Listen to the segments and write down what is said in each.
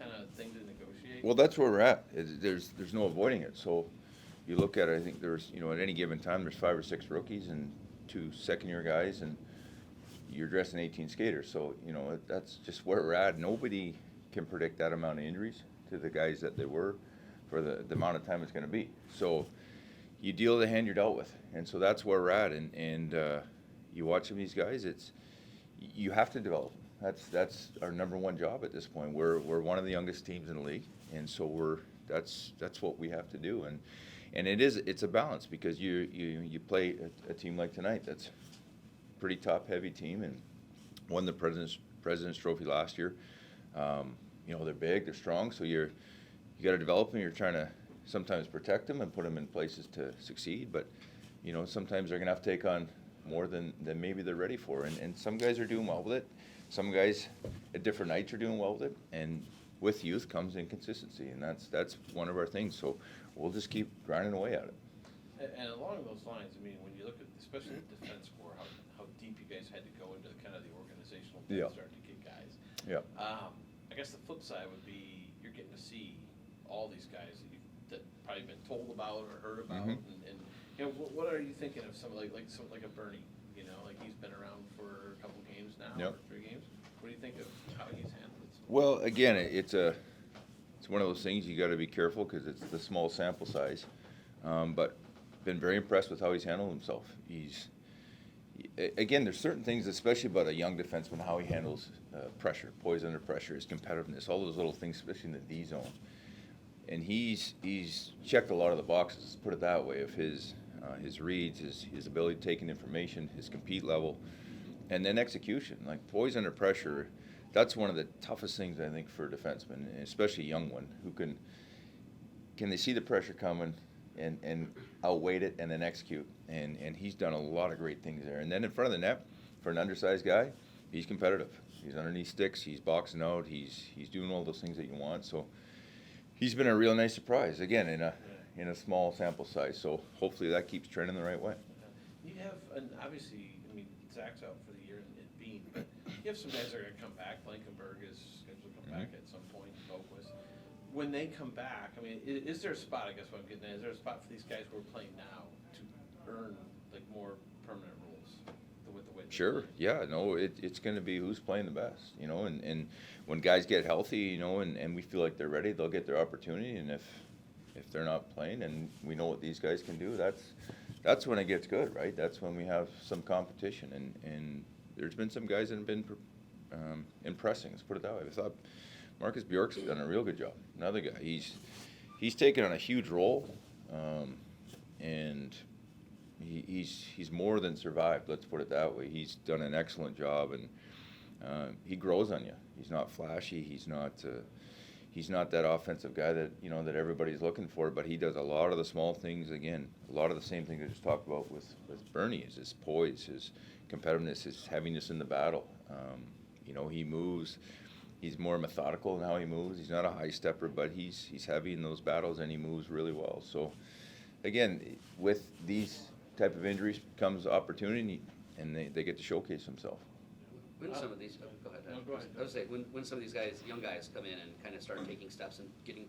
kind of thing to negotiate? Well, that's where we're at. There's no avoiding it. So you look at it, I think there's, at any given time, there's 5 or 6 rookies and 2 second-year guys, and you're dressing 18 skaters. So, that's just where we're at. Nobody can predict that amount of injuries to the guys that they were for the amount of time it's going to be. So you deal the hand you're dealt with. And so that's where we're at. And you watch some of these guys, you have to develop them. That's our number one job at this point. We're one of the youngest teams in the league, and so that's what we have to do. And it's a balance, because you play a team like tonight that's a pretty top heavy team and won the President's Trophy last year. They're big, they're strong, so you got to develop them. You're trying to sometimes protect them and put them in places to succeed, but sometimes they're gonna have to take on more than maybe they're ready for. And some guys are doing well with it. Some guys at different nights are doing well with it. And with youth comes inconsistency, and that's one of our things. So we'll just keep grinding away at it. And along those lines, I mean, when you look at, especially the defense core, how deep you guys had to go into kind of the organizational thing, starting to get guys. Yeah. I guess the flip side would be you're getting to see all these guys that probably been told about or heard about, and what are you thinking of somebody like a Bernie? Like he's been around for a couple games now, or 3 games. What do you think of how he's handled it? Well, again, it's one of those things you got to be careful, because it's the small sample size. But been very impressed with how he's handled himself. Again, there's certain things, especially about a young defenseman, how he handles pressure, poise under pressure, his competitiveness, all those little things, especially in the D zone. And he's checked a lot of the boxes, let's put it that way, of his reads, his ability to take in information, his compete level, and then execution. Like poise under pressure, that's one of the toughest things, I think, for a defenseman, especially a young one, who can they see the pressure coming and outweight it and then execute. And he's done a lot of great things there. And then in front of the net, for an undersized guy, he's competitive. He's underneath sticks, he's boxing out, he's doing all those things that you want. So he's been a real nice surprise, again, in a small sample size. So hopefully that keeps trending the right way. You have, obviously, I mean, Zach's out for the year in Bean, but you have some guys that are going to come back. Blankenberg is scheduled to come back at some point, Boquist. When they come back, I mean, is there a spot, I guess what I'm getting at, is there a spot for these guys who are playing now to earn, like, more permanent roles with the way they're Sure, playing? yeah, no, it's going to be who's playing the best, and when guys get healthy, and we feel like they're ready, they'll get their opportunity. And if they're not playing, and we know what these guys can do, that's when it gets good, right? That's when we have some competition, and there's been some guys that have been impressing, let's put it that way. I thought Marcus Bjork's done a real good job. Another guy, he's taken on a huge role, and he's more than survived, let's put it that way. He's done an excellent job, and he grows on you. He's not flashy. He's not that offensive guy that that everybody's looking for, but he does a lot of the small things. Again, a lot of the same things I just talked about with Bernie, is his poise, his competitiveness, his heaviness in the battle. He moves. He's more methodical in how he moves. He's not a high stepper, but he's heavy in those battles, and he moves really well. So, again, with these type of injuries comes opportunity, and they get to showcase themselves. When some of these, go ahead. No, go ahead. I was say when some of these guys, young guys, come in and kind of start taking steps and getting,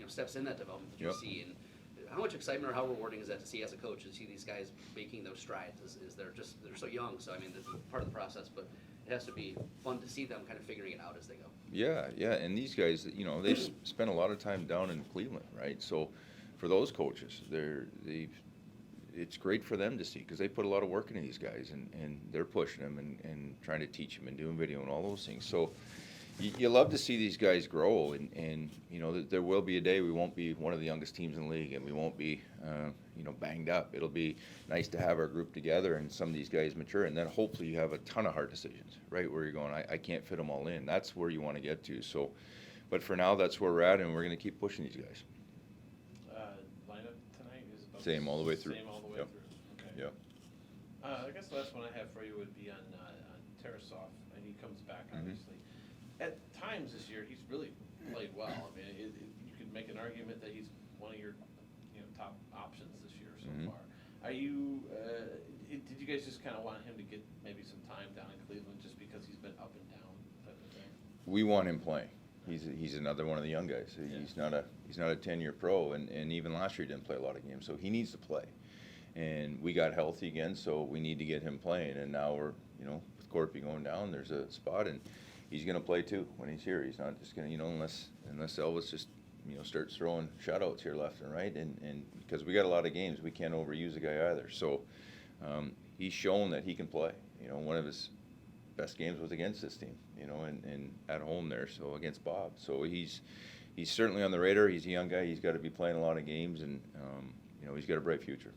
steps in that development that you see, and how much excitement or how rewarding is that to see as a coach, to see these guys making those strides? Is they're so young, so I mean, this is part of the process, but it has to be fun to see them kind of figuring it out as they go. Yeah, and these guys, they've spent a lot of time down in Cleveland, right? So, for those coaches, it's great for them to see, because they put a lot of work into these guys, and they're pushing them and trying to teach them and doing video and all those things. So you love to see these guys grow, and there will be a day we won't be one of the youngest teams in the league, and we won't be banged up. It'll be nice to have our group together and some of these guys mature, and then hopefully you have a ton of hard decisions, right, where you're going, I can't fit them all in. That's where you want to get to. So, but for now, that's where we're at, and we're going to keep pushing these guys. Lineup tonight is about Same all the way through. Same all the way Yep. through. Okay. Yep. I guess the last one I have for you would be on Tarasov, and he comes back, obviously. At times this year, he's really played well. I mean, you could make an argument that he's one of your top options this year so far. Are you? Did you guys just kind of want him to get maybe some time down in Cleveland just because he's been up and down type of thing? We want him playing. He's another one of the young guys. Yeah. He's not a 10-year pro, and even last year he didn't play a lot of games, so he needs to play. And we got healthy again, so we need to get him playing. And now we're, with Corpy going down, there's a spot, and he's going to play too when he's here. He's not just going to, unless Elvis just, starts throwing shutouts here left and right. And because we got a lot of games, we can't overuse the guy either. So he's shown that he can play. One of his best games was against this team, and at home there, so against Bob. So he's certainly on the radar. He's a young guy. He's got to be playing a lot of games, and he's got a bright future.